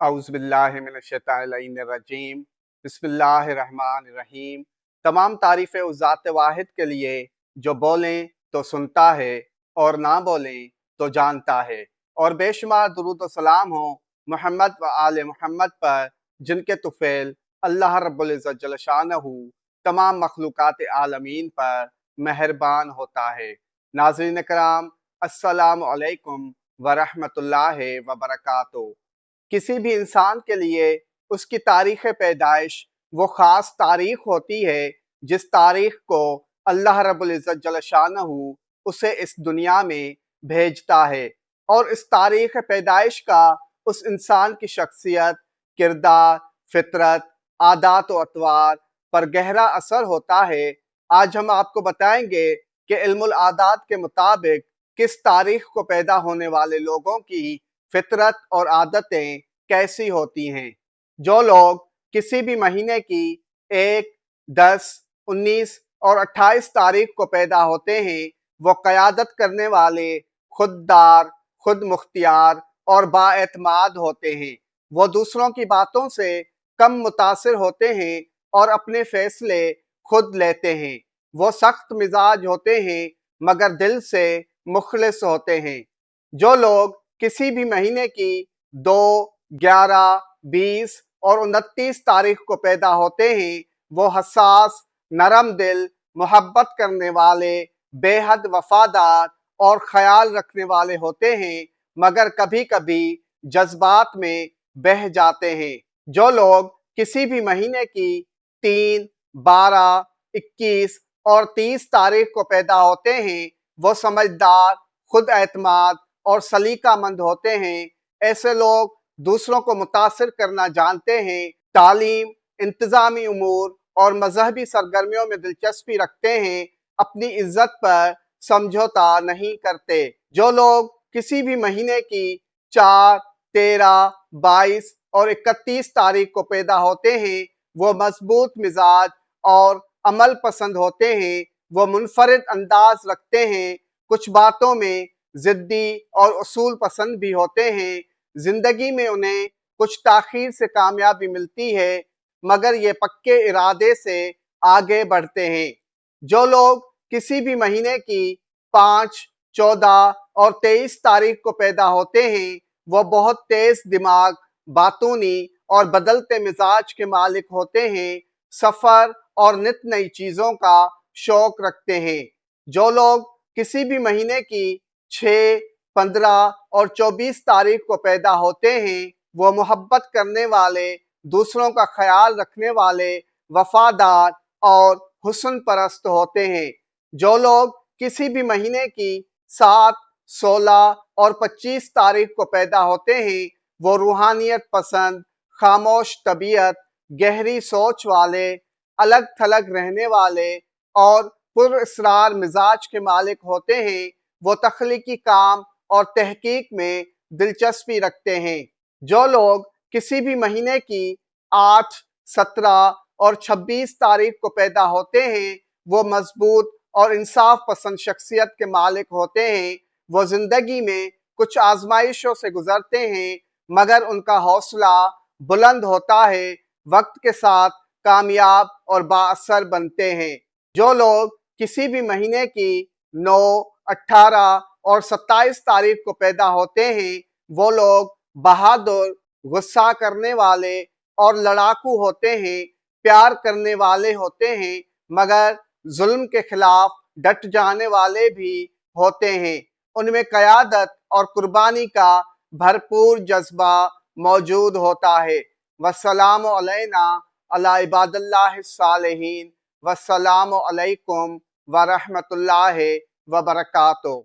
औज़ुबिल्लाहिमिनश्शैतानिर्रजीम बिस्मिल्लाहिर्रहमानिर्रहीम। तमाम तारीफ़ें उस ज़ात वाहिद के लिए जो बोलें तो सुनता है और ना बोलें तो जानता है। और बेशुमार दुरूद व सलाम हो मोहम्मद व आले मोहम्मद पर, जिनके तुफ़ैल अल्लाह रब्बुल इज़्ज़त जल्ल शानहू तमाम मखलूक़ात आलमीन पर मेहरबान होता है। नाज़रीन कराम, अस्सलामु अलैकुम व रहमतुल्लाहि व बरकातुहू। किसी भी इंसान के लिए उसकी तारीख़ पैदाइश वो ख़ास तारीख़ होती है जिस तारीख़ को अल्लाह रब्बुल इज़्ज़त जल्ल शानहू उसे इस दुनिया में भेजता है। और इस तारीख़ पैदाइश का उस इंसान की शख्सियत, किरदार, फ़ितरत, आदात व अतवार पर गहरा असर होता है। आज हम आपको बताएंगे कि इल्मुल आदात के मुताबिक किस तारीख़ को पैदा होने वाले लोगों की फितरत और आदतें कैसी होती हैं। जो लोग किसी भी महीने की 1, 10, 19 और 28 तारीख को पैदा होते हैं, वो क़यादत करने वाले, खुददार, खुद मुख्तियार और बाएतमाद होते हैं। वो दूसरों की बातों से कम मुतासिर होते हैं और अपने फ़ैसले खुद लेते हैं। वो सख्त मिजाज होते हैं मगर दिल से मुखलिस होते हैं। जो लोग किसी भी महीने की 2, 11, 20 और 29 तारीख को पैदा होते हैं, वो हसास, नरम दिल, मोहब्बत करने वाले, बेहद वफादार और ख्याल रखने वाले होते हैं, मगर कभी कभी जज्बात में बह जाते हैं। जो लोग किसी भी महीने की 3, 12, 21 और 30 तारीख को पैदा होते हैं, वो समझदार, खुद एतमाद और सलीकामंद होते हैं। ऐसे लोग दूसरों को मुतासिर करना जानते हैं, तालीम, इंतज़ामी उमूर और मजहबी सरगर्मियों में दिलचस्पी रखते हैं, अपनी इज्जत पर समझौता नहीं करते। जो लोग किसी भी महीने की 4, 13, 22 और 31 तारीख को पैदा होते हैं, वो मजबूत मिजाज और अमल पसंद होते हैं। वो मुनफरिद अंदाज रखते हैं, कुछ बातों में ज़िद्दी और उसूल पसंद भी होते हैं। ज़िंदगी में उन्हें कुछ ताख़ीर से कामयाबी मिलती है, मगर ये पक्के इरादे से आगे बढ़ते हैं। जो लोग किसी भी महीने की 5, 14 और 23 तारीख को पैदा होते हैं, वो बहुत तेज़ दिमाग, बातूनी और बदलते मिजाज के मालिक होते हैं। सफ़र और नित नई चीज़ों का शौक़ रखते हैं। जो लोग किसी भी महीने की 6, 15 और 24 तारीख को पैदा होते हैं, वो मोहब्बत करने वाले, दूसरों का ख्याल रखने वाले, वफादार और हुस्न परस्त होते हैं। जो लोग किसी भी महीने की 7, 16 और 25 तारीख को पैदा होते हैं, वो रूहानियत पसंद, खामोश तबीयत, गहरी सोच वाले, अलग थलग रहने वाले और पुरअसरार मिजाज के मालिक होते हैं। वो तख्लीकी काम और तहकीक में दिलचस्पी रखते हैं। जो लोग किसी भी महीने की 8, 17 और 26 तारीख को पैदा होते हैं, वो मजबूत और इंसाफ पसंद शख्सियत के मालिक होते हैं। वो ज़िंदगी में कुछ आजमाइशों से गुजरते हैं, मगर उनका हौसला बुलंद होता है, वक्त के साथ कामयाब और बाअसर बनते हैं। जो लोग किसी भी महीने की 9, 18 और 27 तारीख को पैदा होते हैं, वो लोग बहादुर, गुस्सा करने वाले और लड़ाकू होते हैं। प्यार करने वाले होते हैं, मगर जुल्म के खिलाफ डट जाने वाले भी होते हैं। उनमें क़यादत और कुर्बानी का भरपूर जज्बा मौजूद होता है। वस्सलामु अलैना अला इबादिल्लाहिस सालिहीन। वस्सलामु अलैकुम व रहमतुल्लाहि व बरकातुहू।